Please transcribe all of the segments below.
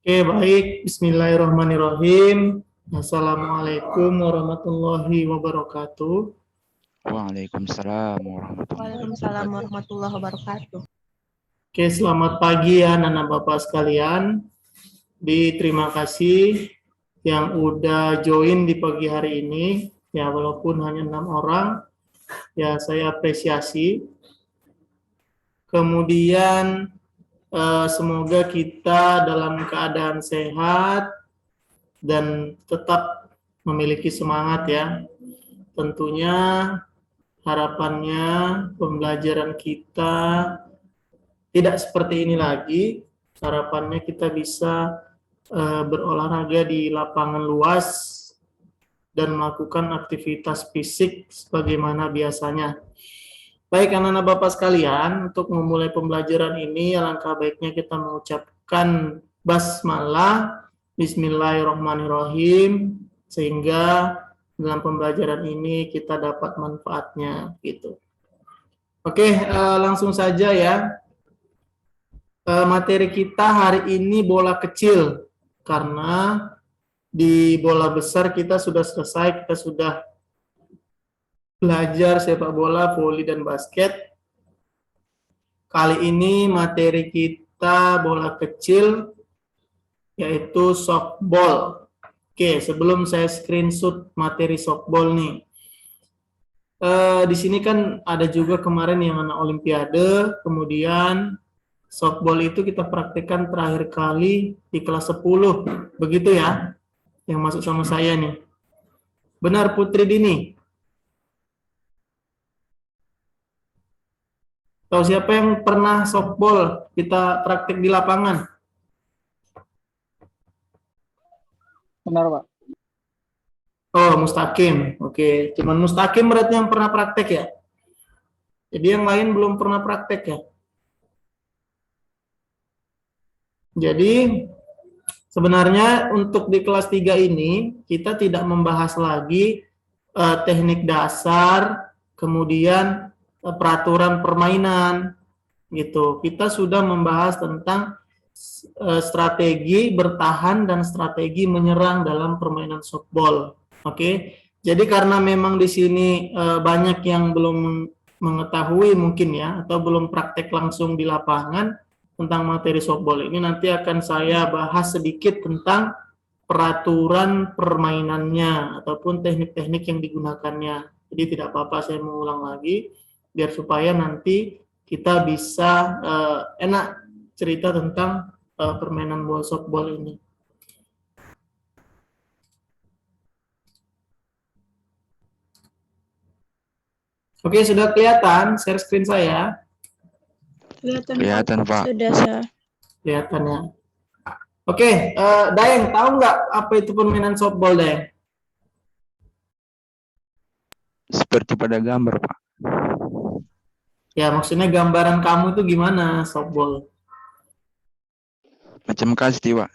Oke, baik. Bismillahirrahmanirrahim. Assalamualaikum warahmatullahi wabarakatuh. Waalaikumsalam warahmatullahi Waalaikumsalam wabarakatuh. warahmatullahi wabarakatuh. Oke, selamat pagi ya anak Bapak sekalian. Terima kasih yang udah join di pagi hari ini. Ya, walaupun hanya 6 orang, ya saya apresiasi. Kemudian semoga kita dalam keadaan sehat dan tetap memiliki semangat ya. Tentunya harapannya pembelajaran kita tidak seperti ini lagi. Harapannya kita bisa berolahraga di lapangan luas dan melakukan aktivitas fisik sebagaimana biasanya. Baik anak-anak Bapak sekalian, untuk memulai pembelajaran ini alangkah baiknya kita mengucapkan basmalah, bismillahirrahmanirrahim, sehingga dalam pembelajaran ini kita dapat manfaatnya gitu. Oke, langsung saja ya. Materi kita hari ini bola kecil, karena di bola besar kita sudah selesai, kita sudah belajar sepak bola, voli, dan basket. Kali ini materi kita bola kecil, yaitu softball. Oke, sebelum saya screenshot materi softball nih. Di sini kan ada juga kemarin yang anak olimpiade, kemudian softball itu kita praktekkan terakhir kali di kelas 10. Begitu ya, yang masuk sama saya nih. Benar Putri Dini? Tahu siapa yang pernah softball kita praktek di lapangan? Benar, Pak. Oh, Mustaqim. Oke, cuman Mustaqim berarti yang pernah praktek ya? Jadi yang lain belum pernah praktek ya? Jadi sebenarnya untuk di kelas 3 ini kita tidak membahas lagi teknik dasar, kemudian peraturan permainan gitu. Kita sudah membahas tentang strategi bertahan dan strategi menyerang dalam permainan softball. Oke. Jadi karena memang di sini banyak yang belum mengetahui mungkin ya, atau belum praktek langsung di lapangan tentang materi softball ini, nanti akan saya bahas sedikit tentang peraturan permainannya ataupun teknik-teknik yang digunakannya. Jadi tidak apa-apa saya mengulang lagi, biar supaya nanti kita bisa enak cerita tentang permainan bola softball ini. Oke, sudah kelihatan share screen saya? Kelihatan, Pak. Sudah, Sir. Kelihatan ya. Oke, Dayeng, tahu nggak apa itu permainan softball, Dayeng? Seperti pada gambar, Pak. Ya, maksudnya gambaran kamu itu gimana softball? Macam kasti, Pak.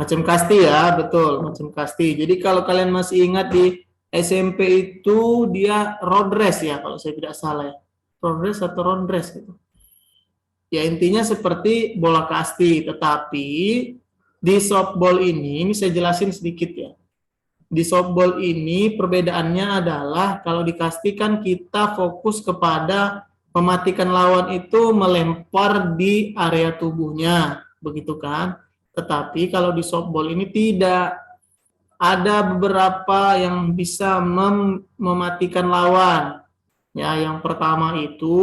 Macam kasti ya, betul, macam kasti. Jadi kalau kalian masih ingat di SMP itu dia road race ya, kalau saya tidak salah ya. Road race atau round race gitu. Ya intinya seperti bola kasti, tetapi di softball ini saya jelasin sedikit ya. Di softball ini perbedaannya adalah kalau di kasti kan kita fokus kepada mematikan lawan itu melempar di area tubuhnya, begitu kan? Tetapi kalau di softball ini tidak, ada beberapa yang bisa mematikan lawan. Ya, yang pertama itu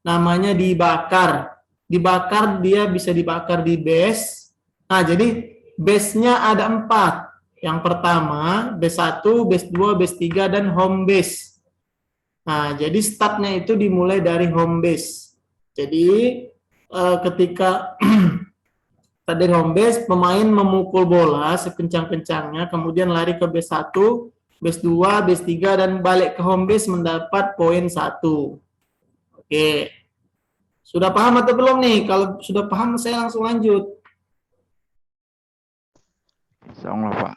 namanya dibakar. Dibakar dia bisa dibakar di base. Nah, jadi base-nya ada 4. Yang pertama, base 1, base 2, base 3, dan home base. Nah, jadi startnya itu dimulai dari home base. Jadi, ketika tadi home base, pemain memukul bola sekencang-kencangnya, kemudian lari ke base 1, base 2, base 3, dan balik ke home base mendapat poin 1. Oke. Sudah paham atau belum nih? Kalau sudah paham, saya langsung lanjut. Sama, Pak.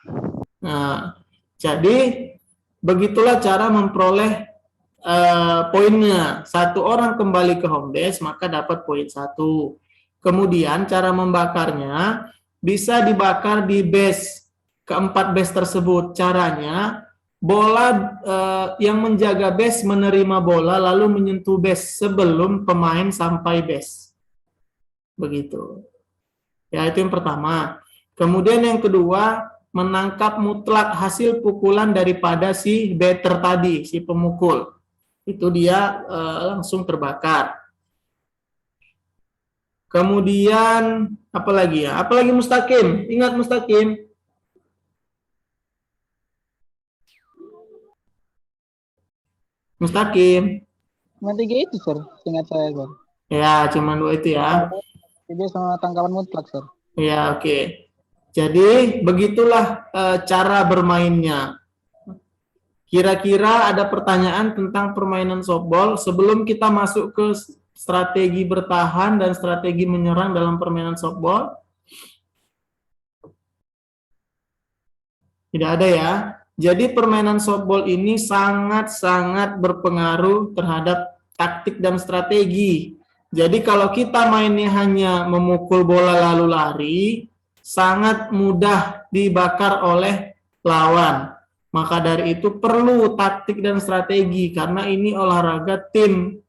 Nah, jadi begitulah cara memperoleh poinnya. Satu orang kembali ke home base, maka dapat poin 1. Kemudian cara membakarnya, bisa dibakar di base keempat base tersebut. Caranya, bola yang menjaga base menerima bola lalu menyentuh base sebelum pemain sampai base. Begitu. Ya, itu yang pertama. Kemudian yang kedua, menangkap mutlak hasil pukulan daripada si batter tadi, si pemukul. Itu dia langsung terbakar. Kemudian apa lagi ya? Apalagi mustaqim? Ingat mustaqim? Mustaqim. Cuma 3 itu, Sir. Ingat saya, Sir. Ya, cuma 2 itu ya. Jadi sama tangkapan mutlak, Sir. Ya, oke. Jadi begitulah cara bermainnya. Kira-kira ada pertanyaan tentang permainan softball sebelum kita masuk ke strategi bertahan dan strategi menyerang dalam permainan softball? Tidak ada ya. Jadi permainan softball ini sangat-sangat berpengaruh terhadap taktik dan strategi. Jadi kalau kita mainnya hanya memukul bola lalu lari, sangat mudah dibakar oleh lawan. Maka dari itu perlu taktik dan strategi karena ini olahraga tim.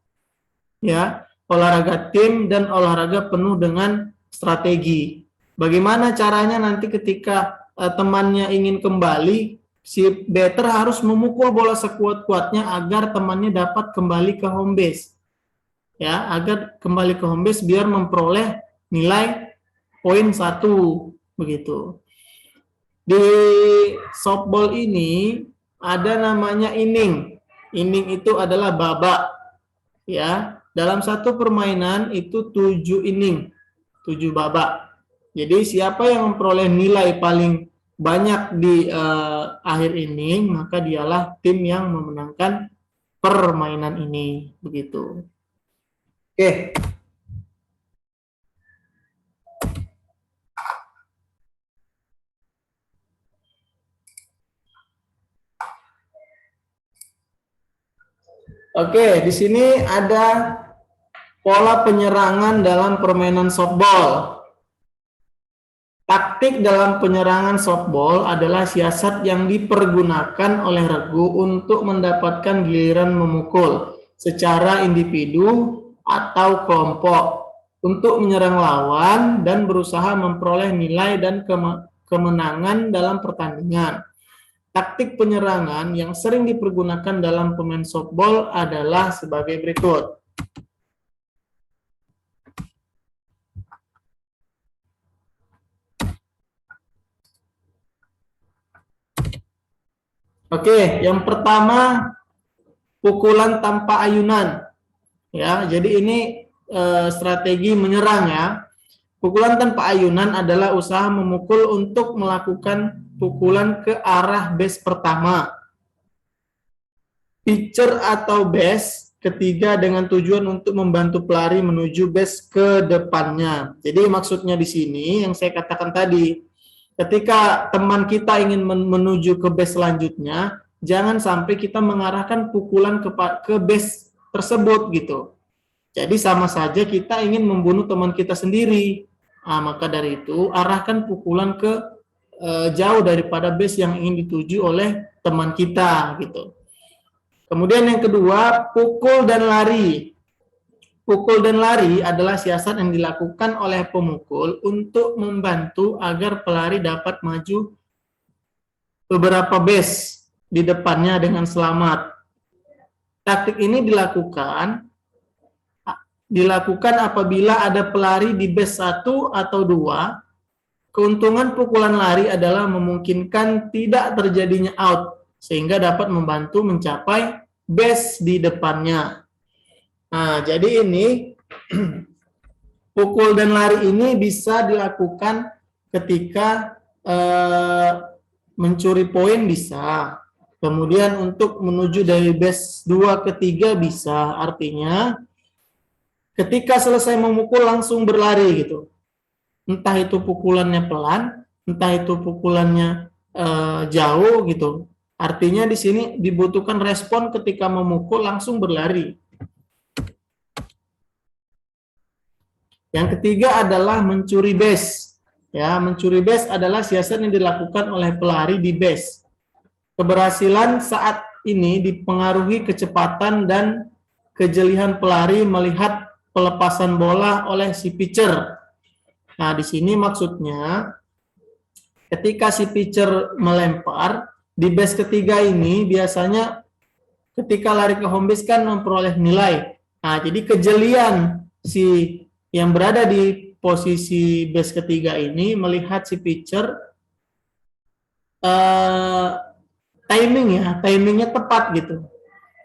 Ya, olahraga tim dan olahraga penuh dengan strategi. Bagaimana caranya nanti ketika temannya ingin kembali, si batter harus memukul bola sekuat-kuatnya agar temannya dapat kembali ke home base. Ya, agar kembali ke home base biar memperoleh nilai poin 1 begitu. Di softball ini ada namanya inning. Inning itu adalah babak. Ya, dalam satu permainan itu 7 inning, 7 babak. Jadi siapa yang memperoleh nilai paling banyak di akhir inning, maka dialah tim yang memenangkan permainan ini, begitu. Oke. Oke, di sini ada pola penyerangan dalam permainan softball. Taktik dalam penyerangan softball adalah siasat yang dipergunakan oleh regu untuk mendapatkan giliran memukul secara individu atau kelompok untuk menyerang lawan dan berusaha memperoleh nilai dan kemenangan dalam pertandingan. Taktik penyerangan yang sering dipergunakan dalam pemain softball adalah sebagai berikut. Oke, yang pertama pukulan tanpa ayunan. Ya, jadi ini strategi menyerang ya. Pukulan tanpa ayunan adalah usaha memukul untuk melakukan pukulan ke arah base pertama. Pitcher atau base ketiga dengan tujuan untuk membantu pelari menuju base ke depannya. Jadi maksudnya di sini yang saya katakan tadi, ketika teman kita ingin menuju ke base selanjutnya, jangan sampai kita mengarahkan pukulan ke base tersebut gitu. Jadi sama saja kita ingin membunuh teman kita sendiri. Nah, maka dari itu arahkan pukulan ke jauh daripada base yang ingin dituju oleh teman kita gitu. Kemudian yang kedua, pukul dan lari. Pukul dan lari adalah siasat yang dilakukan oleh pemukul untuk membantu agar pelari dapat maju beberapa base di depannya dengan selamat. Taktik ini dilakukan apabila ada pelari di base 1 atau 2. Keuntungan pukulan lari adalah memungkinkan tidak terjadinya out, sehingga dapat membantu mencapai base di depannya. Nah, jadi ini pukul dan lari ini bisa dilakukan ketika mencuri poin bisa. Kemudian untuk menuju dari base 2 ke 3 bisa. Artinya ketika selesai memukul langsung berlari gitu. Entah itu pukulannya pelan, entah itu pukulannya jauh gitu. Artinya di sini dibutuhkan respon ketika memukul langsung berlari. Yang ketiga adalah mencuri base. Ya, mencuri base adalah siasat yang dilakukan oleh pelari di base. Keberhasilan saat ini dipengaruhi kecepatan dan kejelian pelari melihat pelepasan bola oleh si pitcher. Nah, di sini maksudnya ketika si pitcher melempar di base ketiga ini biasanya ketika lari ke home base kan memperoleh nilai. Nah, jadi kejelian si yang berada di posisi base ketiga ini melihat si pitcher timingnya tepat gitu.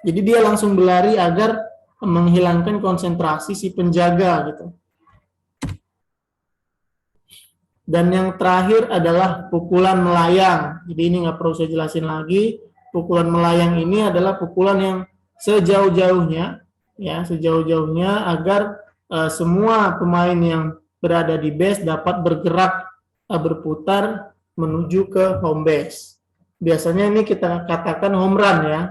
Jadi dia langsung berlari agar menghilangkan konsentrasi si penjaga gitu. Dan yang terakhir adalah pukulan melayang. Jadi ini nggak perlu saya jelasin lagi. Pukulan melayang ini adalah pukulan yang sejauh-jauhnya, ya sejauh-jauhnya agar semua pemain yang berada di base dapat bergerak berputar menuju ke home base. Biasanya ini kita katakan home run ya.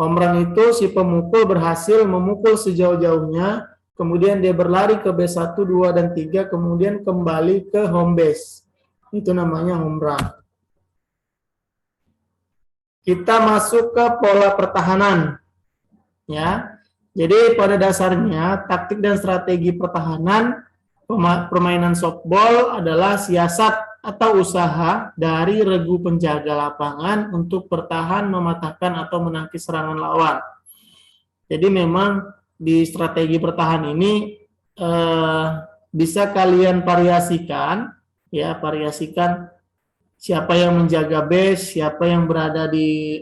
Home run itu si pemukul berhasil memukul sejauh-jauhnya, kemudian dia berlari ke base 1, 2, dan 3, kemudian kembali ke home base. Itu namanya home run. Kita masuk ke pola pertahanan. Ya. Jadi pada dasarnya taktik dan strategi pertahanan permainan softball adalah siasat atau usaha dari regu penjaga lapangan untuk bertahan, mematahkan atau menangkis serangan lawan. Jadi memang di strategi pertahanan ini bisa kalian variasikan, ya variasikan siapa yang menjaga base, siapa yang berada di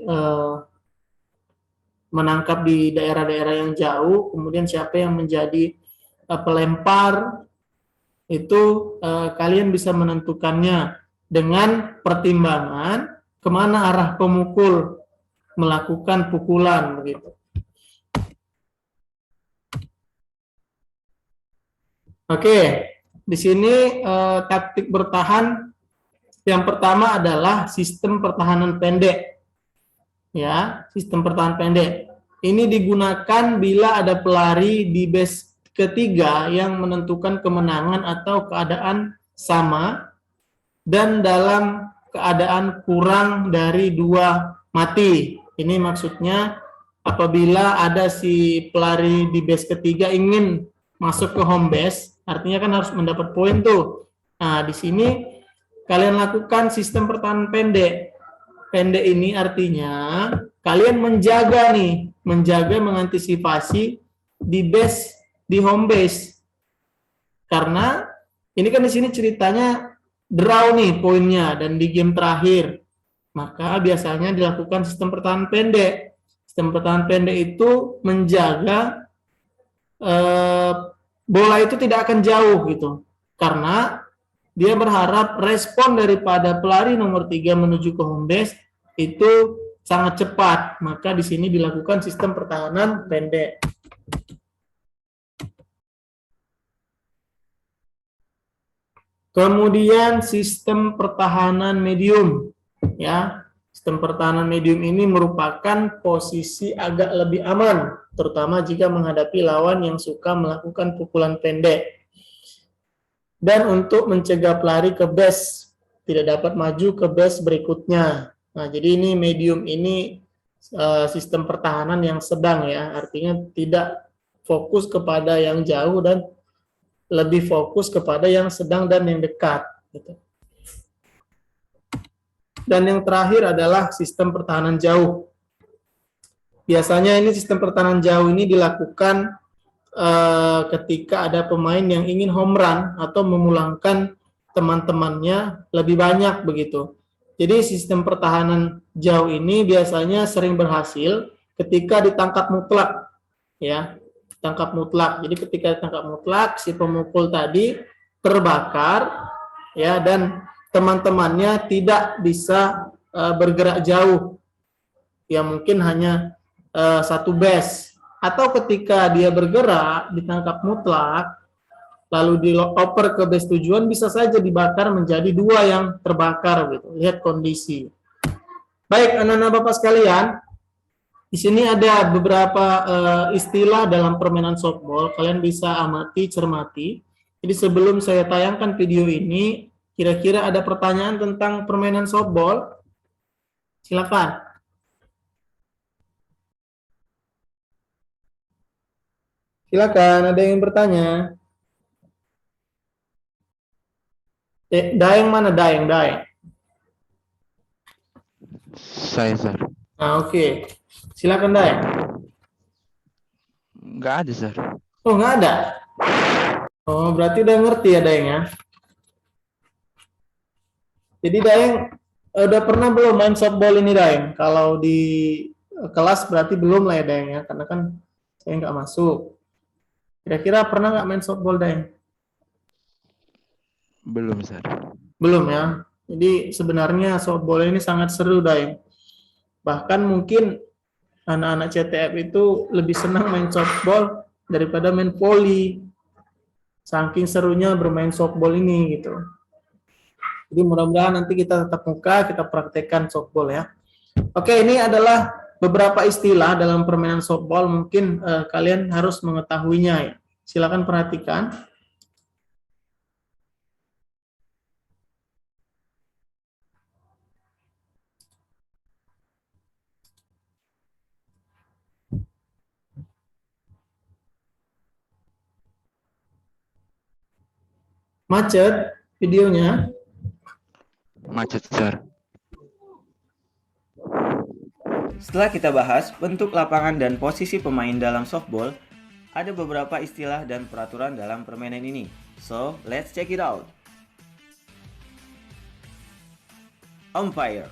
menangkap di daerah-daerah yang jauh, kemudian siapa yang menjadi pelempar. Itu kalian bisa menentukannya dengan pertimbangan kemana arah pemukul melakukan pukulan begitu. Oke, di sini taktik bertahan yang pertama adalah sistem pertahanan pendek. Ya, sistem pertahanan pendek. Ini digunakan bila ada pelari di base ketiga yang menentukan kemenangan atau keadaan sama dan dalam keadaan kurang dari 2 mati. Ini maksudnya apabila ada si pelari di base ketiga ingin masuk ke home base, artinya kan harus mendapat poin tuh. Nah, di sini kalian lakukan sistem pertahanan pendek. Pendek ini artinya kalian menjaga mengantisipasi di base di home base. Karena ini kan di sini ceritanya draw nih poinnya dan di game terakhir. Maka biasanya dilakukan sistem pertahanan pendek. Sistem pertahanan pendek itu menjaga bola itu tidak akan jauh gitu. Karena dia berharap respon daripada pelari nomor 3 menuju ke home base itu sangat cepat. Maka di sini dilakukan sistem pertahanan pendek. Kemudian sistem pertahanan medium, ya. Sistem pertahanan medium ini merupakan posisi agak lebih aman, terutama jika menghadapi lawan yang suka melakukan pukulan pendek. Dan untuk mencegah pelari ke base, tidak dapat maju ke base berikutnya. Nah, jadi ini medium ini sistem pertahanan yang sedang ya, artinya tidak fokus kepada yang jauh dan lebih fokus kepada yang sedang dan yang dekat. Gitu. Dan yang terakhir adalah sistem pertahanan jauh. Biasanya ini sistem pertahanan jauh ini dilakukan ketika ada pemain yang ingin home run atau memulangkan teman-temannya lebih banyak begitu. Jadi sistem pertahanan jauh ini biasanya sering berhasil ketika ditangkap mutlak, ya. Tangkap mutlak. Jadi ketika tangkap mutlak si pemukul tadi terbakar ya dan teman-temannya tidak bisa bergerak jauh. Ya mungkin hanya 1 base atau ketika dia bergerak ditangkap mutlak lalu dioper ke base tujuan bisa saja dibakar menjadi 2 yang terbakar gitu. Lihat kondisi. Baik anak-anak Bapak sekalian, di sini ada beberapa istilah dalam permainan softball, kalian bisa amati, cermati. Jadi sebelum saya tayangkan video ini, kira-kira ada pertanyaan tentang permainan softball? Silakan. Silakan, ada yang bertanya? Daeng mana Daeng? Daeng. Saya, Sir. Nah, oke. Silakan Daeng. Nggak ada, Sir. Oh, nggak ada. Oh, berarti udah ngerti ya Daeng ya. Jadi Daeng udah pernah belum main softball ini Daeng? Kalau di kelas berarti belum lah ya Daeng ya, karena kan saya nggak masuk. Kira-kira pernah nggak main softball Daeng? Belum, Sir. Belum ya. Jadi sebenarnya softball ini sangat seru Daeng. Bahkan mungkin anak-anak CTF itu lebih senang main softball daripada main volley. Saking serunya bermain softball ini gitu. Jadi mudah-mudahan nanti kita tetap muka, kita praktekkan softball ya. Oke, ini adalah beberapa istilah dalam permainan softball. Mungkin kalian harus mengetahuinya ya. Silakan perhatikan. Macet videonya. Macet, Sir. Setelah kita bahas bentuk lapangan dan posisi pemain dalam softball, ada beberapa istilah dan peraturan dalam permainan ini. So, let's check it out. Umpire.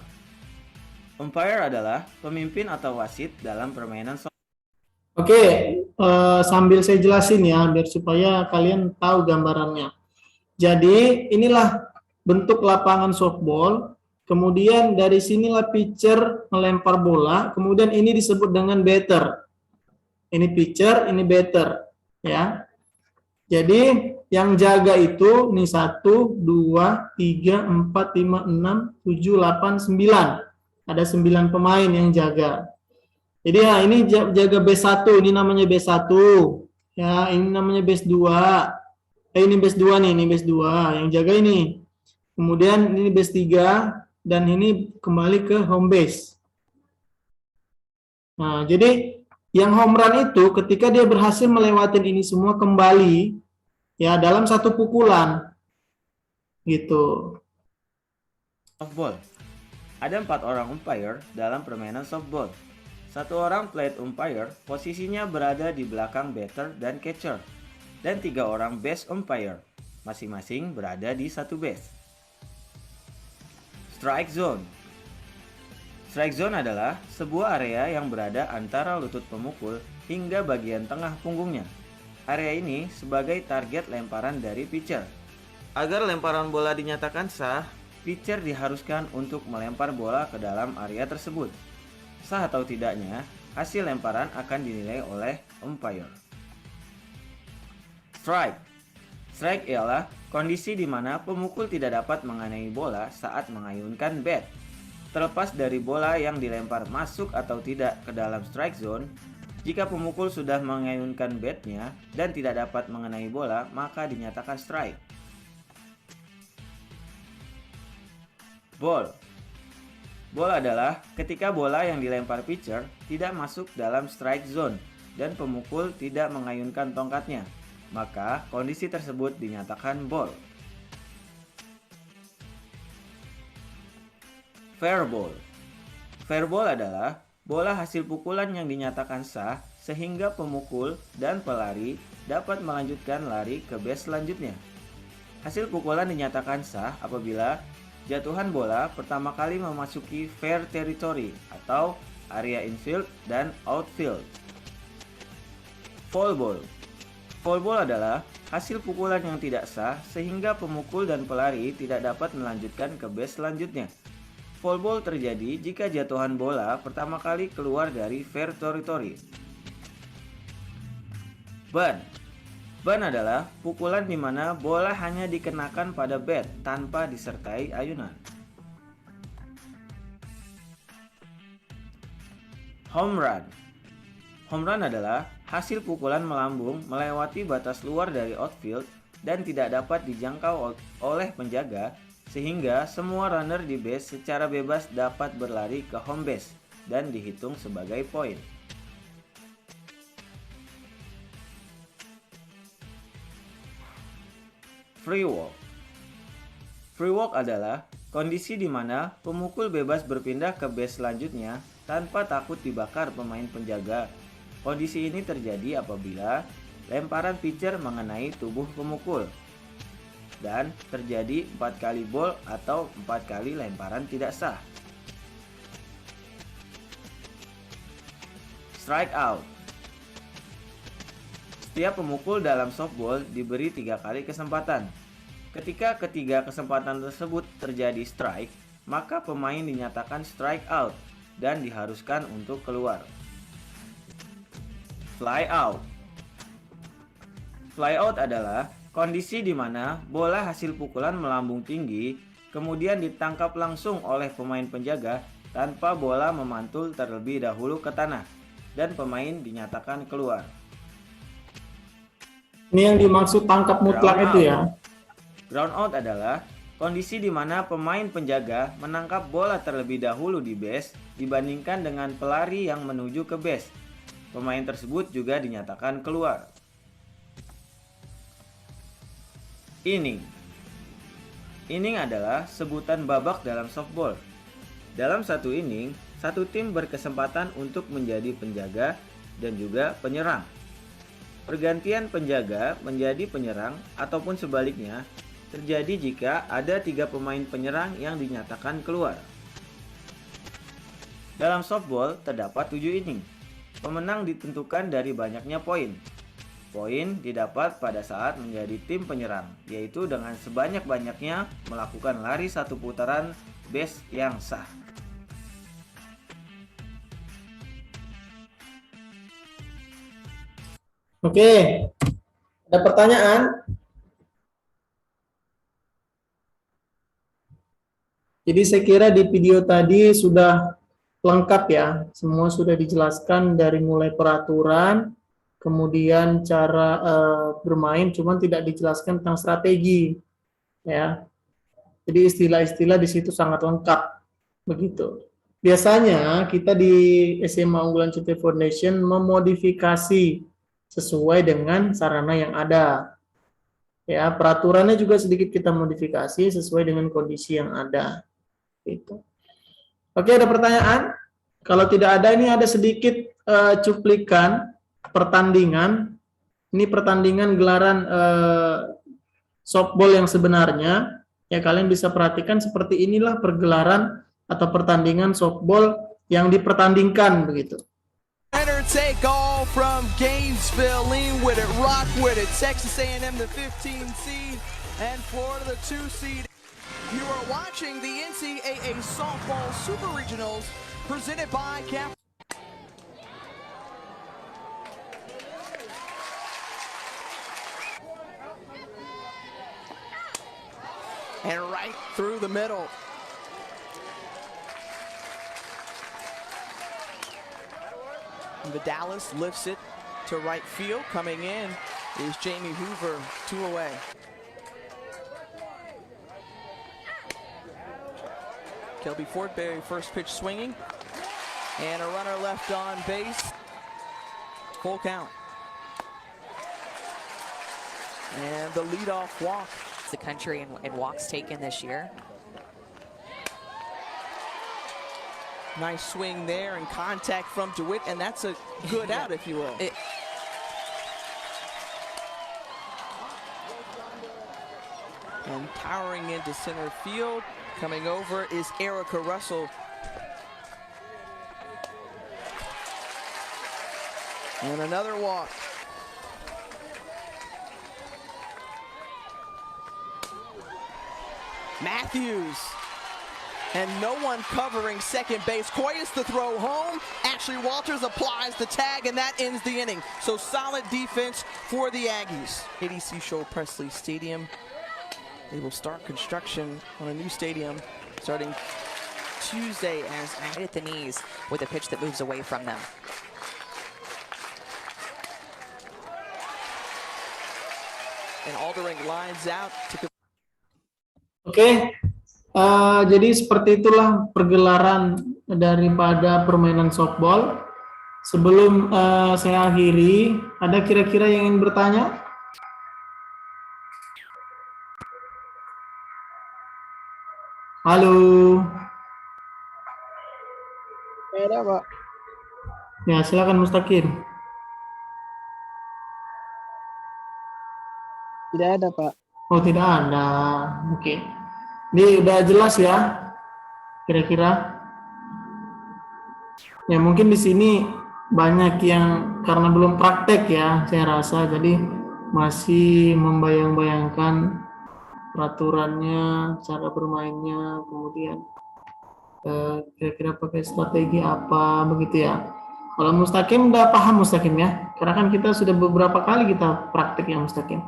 Umpire adalah pemimpin atau wasit dalam permainan softball. Oke, sambil saya jelasin ya, biar supaya kalian tahu gambarannya. Jadi, inilah bentuk lapangan softball. Kemudian dari sinilah pitcher melempar bola. Kemudian ini disebut dengan batter. Ini pitcher, ini batter. Ya. Jadi, yang jaga itu, ini 1, 2, 3, 4, 5, 6, 7, 8, 9. Ada 9 pemain yang jaga. Jadi ya ini jaga base 1, ini namanya base 1. Ya, ini namanya base 2. Ini base 2 nih, ini base 2 yang jaga ini. Kemudian ini base 3 dan ini kembali ke home base. Nah, jadi yang home run itu ketika dia berhasil melewati ini semua kembali ya dalam satu pukulan. Gitu. Softball. Ada 4 orang umpire dalam permainan softball. 1 orang plate umpire, posisinya berada di belakang batter dan catcher. Dan 3 orang base umpire, masing-masing berada di satu base. Strike zone. Strike zone adalah sebuah area yang berada antara lutut pemukul hingga bagian tengah punggungnya. Area ini sebagai target lemparan dari pitcher. Agar lemparan bola dinyatakan sah, pitcher diharuskan untuk melempar bola ke dalam area tersebut. Sah atau tidaknya, hasil lemparan akan dinilai oleh umpire. Strike. Strike ialah kondisi di mana pemukul tidak dapat mengenai bola saat mengayunkan bat. Terlepas dari bola yang dilempar masuk atau tidak ke dalam strike zone, jika pemukul sudah mengayunkan batnya dan tidak dapat mengenai bola, maka dinyatakan strike. Ball. Ball adalah ketika bola yang dilempar pitcher tidak masuk dalam strike zone dan pemukul tidak mengayunkan tongkatnya, maka kondisi tersebut dinyatakan ball. Fair ball. Fair ball adalah bola hasil pukulan yang dinyatakan sah sehingga pemukul dan pelari dapat melanjutkan lari ke base selanjutnya. Hasil pukulan dinyatakan sah apabila jatuhan bola pertama kali memasuki fair territory atau area infield dan outfield. Foul ball. Foul ball adalah hasil pukulan yang tidak sah sehingga pemukul dan pelari tidak dapat melanjutkan ke base selanjutnya. Foul ball terjadi jika jatuhan bola pertama kali keluar dari fair territory. Bunt. Bunt adalah pukulan di mana bola hanya dikenakan pada bat tanpa disertai ayunan. Home run. Home run adalah hasil pukulan melambung melewati batas luar dari outfield dan tidak dapat dijangkau oleh penjaga, sehingga semua runner di base secara bebas dapat berlari ke home base dan dihitung sebagai poin. Free walk. Free walk adalah kondisi di mana pemukul bebas berpindah ke base selanjutnya tanpa takut dibakar pemain penjaga. Kondisi ini terjadi apabila lemparan pitcher mengenai tubuh pemukul dan terjadi 4 kali ball atau 4 kali lemparan tidak sah. Strike out. Setiap pemukul dalam softball diberi 3 kali kesempatan. Ketika ketiga kesempatan tersebut terjadi strike, maka pemain dinyatakan strike out dan diharuskan untuk keluar. Fly out. Fly out adalah kondisi di mana bola hasil pukulan melambung tinggi, kemudian ditangkap langsung oleh pemain penjaga tanpa bola memantul terlebih dahulu ke tanah, dan pemain dinyatakan keluar. Ini yang dimaksud tangkap mutlak itu ya. Ground out adalah kondisi di mana pemain penjaga menangkap bola terlebih dahulu di base dibandingkan dengan pelari yang menuju ke base. Pemain tersebut juga dinyatakan keluar. Inning. Inning adalah sebutan babak dalam softball. Dalam satu inning, satu tim berkesempatan untuk menjadi penjaga dan juga penyerang. Pergantian penjaga menjadi penyerang ataupun sebaliknya terjadi jika ada 3 pemain penyerang yang dinyatakan keluar. Dalam softball terdapat 7 inning. Pemenang ditentukan dari banyaknya poin. Poin didapat pada saat menjadi tim penyerang, yaitu dengan sebanyak-banyaknya melakukan lari 1 putaran base yang sah. Oke, ada pertanyaan? Jadi saya kira di video tadi sudah lengkap ya, semua sudah dijelaskan dari mulai peraturan, kemudian cara bermain, cuman tidak dijelaskan tentang strategi, ya. Jadi istilah-istilah di situ sangat lengkap, begitu. Biasanya kita di SMA Unggulan CT Foundation memodifikasi sesuai dengan sarana yang ada. Ya, peraturannya juga sedikit kita modifikasi sesuai dengan kondisi yang ada. Gitu. Oke, ada pertanyaan? Kalau tidak ada, ini ada sedikit cuplikan pertandingan. Ini pertandingan gelaran softball yang sebenarnya. Ya, kalian bisa perhatikan seperti inilah pergelaran atau pertandingan softball yang dipertandingkan begitu. Take all from Gainesville, lean with it, rock with it. Texas A&M the 15 seed and Florida the 2 seed. You are watching the NCAA Softball Super Regionals presented by Cap. And right through the middle. Vidalis lifts it to right field. Coming in is Jamie Hoover, 2 away. Kelby Fortberry first pitch swinging. And a runner left on base. Full count. And the leadoff walk. The country in walks taken this year. Nice swing there and contact from DeWitt, and that's a good out, if you will. And powering into center field, coming over is Erica Russell. And another walk. Matthews. And no one covering second base. Coyes the throw home. Ashley Walters applies the tag, and that ends the inning. So solid defense for the Aggies. ADC Show Presley Stadium. They will start construction on a new stadium starting Tuesday as At the knees with a pitch that moves away from them. And Aldering lines out to Oke, jadi seperti itulah pergelaran daripada permainan softball. Sebelum saya akhiri, ada kira-kira yang ingin bertanya? Halo, Tidak ada, Pak. ya silakan Mustaqim. Tidak ada, Pak. Oh tidak ada, oke. Ini udah jelas ya, kira-kira. Ya mungkin di sini banyak yang karena belum praktek ya, saya rasa, jadi masih membayang-bayangkan peraturannya, cara bermainnya, kemudian kira-kira pakai strategi apa, begitu ya. Kalau Mustaqim udah paham Mustaqim ya, karena kan kita sudah beberapa kali kita praktek ya Mustaqim.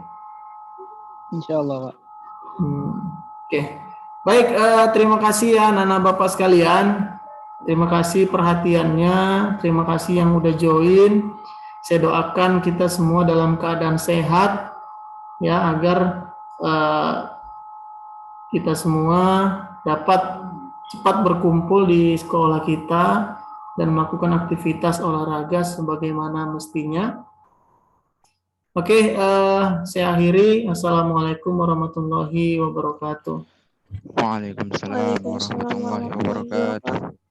Insya Allah, Pak. Oke. Baik, terima kasih ya Nana Bapak sekalian. Terima kasih perhatiannya, terima kasih yang udah join. Saya doakan kita semua dalam keadaan sehat ya, agar kita semua dapat cepat berkumpul di sekolah kita dan melakukan aktivitas olahraga sebagaimana mestinya. Oke, saya akhiri. Assalamualaikum warahmatullahi wabarakatuh. Waalaikumsalam warahmatullahi wabarakatuh.